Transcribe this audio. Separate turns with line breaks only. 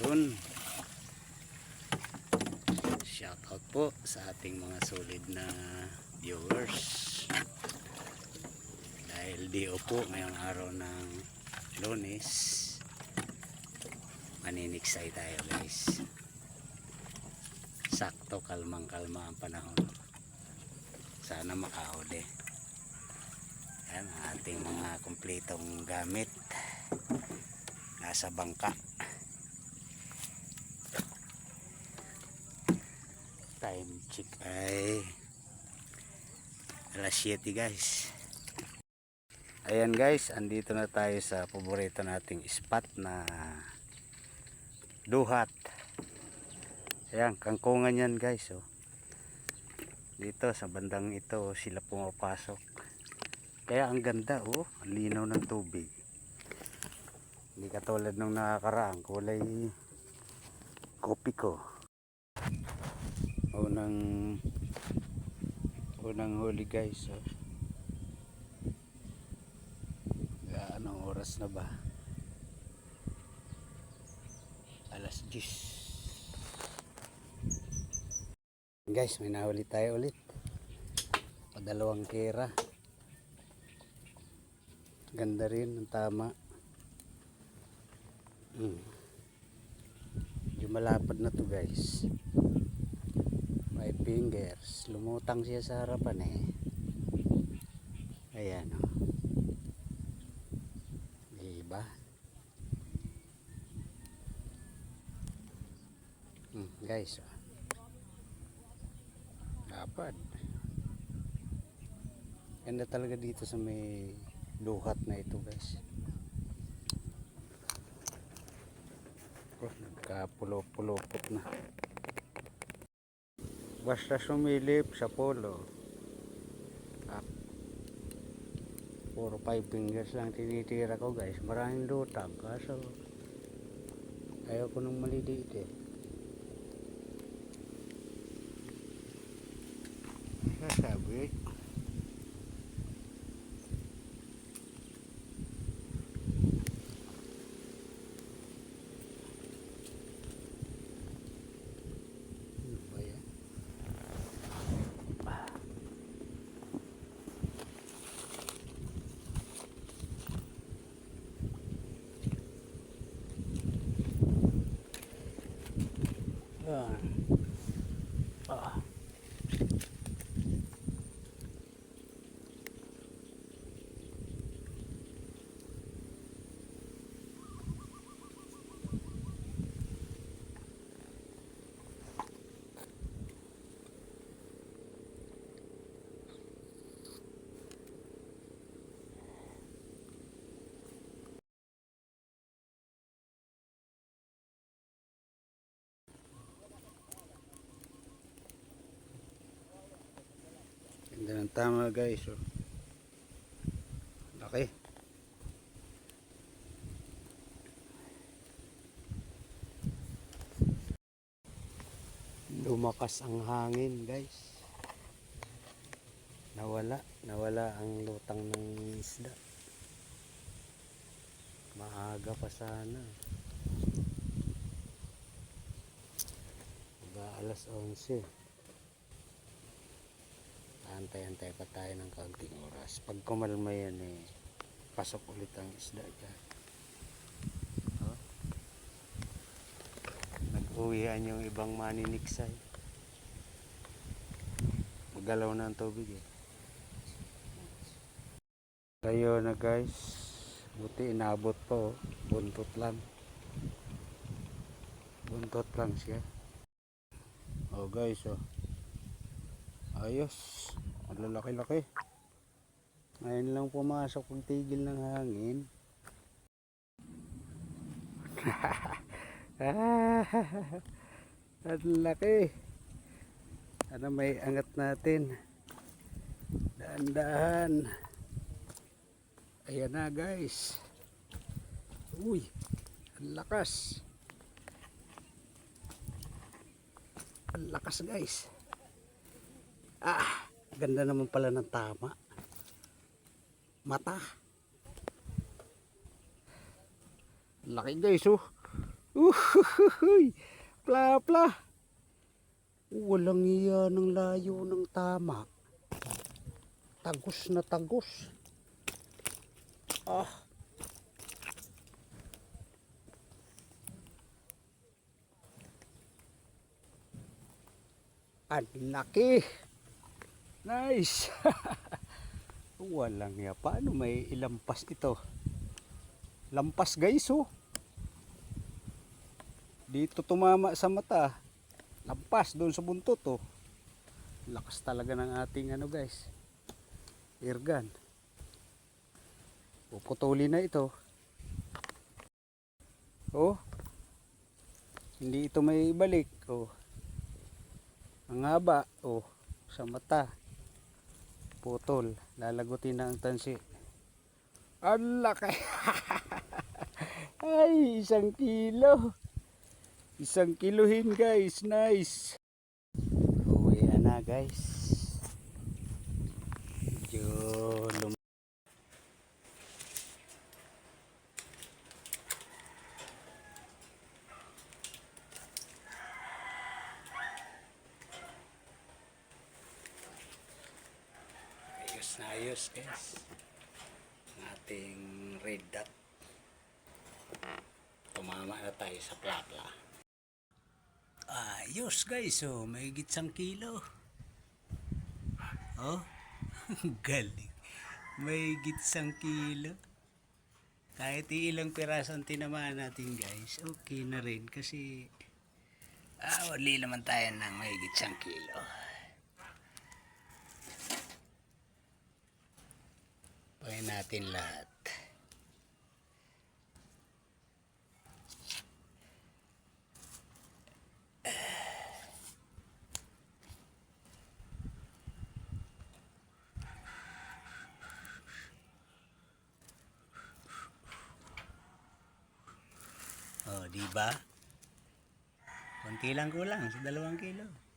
hapon. Shoutout po sa ating mga solid na viewers. Dahil DO po ngayong araw ng Lunes, maniniksay tayo guys. Sakto, kalmang-kalma ang panahon. Sana makahuli. Yan ang ating mga kumpletong gamit. Nasa bangka. Time check ay alas 7 guys. Ayan guys, andito na tayo sa paborito nating spot na duhat. Ayan, kangkungan yan guys. Oh. Dito sa bandang ito sila pumapasok. Kaya ang ganda, oh, ang linaw ng tubig. Hindi katulad nung nakakaraang kulay kopi ko. Unang huli guys. Oh. Anong oras na ba? Alas 10. Guys, may nahuli tayo ulit. Padalawang kera. Ganda rin, ang tama. Medyo malapad na to guys. 5 fingers. Lumutang siya sa harapan eh. Ayan o. Oh. Diba? Guys oh. Lapad. Ganda talaga dito sa may duhat na ito guys. Oh, nagkapulop-pulopot na. Basta sumilip sa polo. Puro 5 fingers lang tinitira ko guys. Maraming lutang. Kaso ayaw ko nung maliit eh. Sabi ganda ng tama guys. Oh. Laki. Lumakas ang hangin guys. Nawala ang lutang ng isda. Maaga pa sana. Alas 11. Antay-antay pa tayo ng kaunting oras. Pag kumalma yan eh, pasok ulit ang isda dyan. Oh. Nag-uwihan yung ibang maniniksay. Magalaw na ang tubig eh. Tayo na guys. Buti inabot po. Buntot lang. Buntot lang siya. Oh guys oh. Ayos. Malalaki-laki. Ngayon lang pumasok ang tigil ng hangin. Ang laki. Ano may angat natin. Dahan-dahan. Ayan na guys. Uy. Ang lakas. Ang lakas guys. Ganda naman pala ng tama. Mata. Laki guys oh. Uhuhuy! Pla pla! Walang iya ng layo ng tama. Tagos na tagos. Ah! Ang laki! Nice! Walang ya. Paano may ilampas ito? Lampas guys oh. Dito tumama sa mata. Lampas doon sa buntot oh. Lakas talaga ng ating ano guys. Airgun. Puputuli na ito. Oh. Hindi ito may ibalik oh. Ang haba oh sa mata. Putol. Lalagutin na ang tansi. Ang laki. Ay, 1 kilo. 1 kilohin guys. Nice. Uwi na guys. Medyo ayos na ayos guys. Ang ating red dot. Tumama na tayo sa plapla. Ayos guys, oh, may higit 1 kilo. Oh, galing. May higit 1 kilo. Kahit ilang piraso ang tinamaan natin guys, okay na rin kasi wali naman tayo ng may higit 1 kilo. Pagin natin lahat. Oh, di ba? Konti lang kulang sa 2 kilo.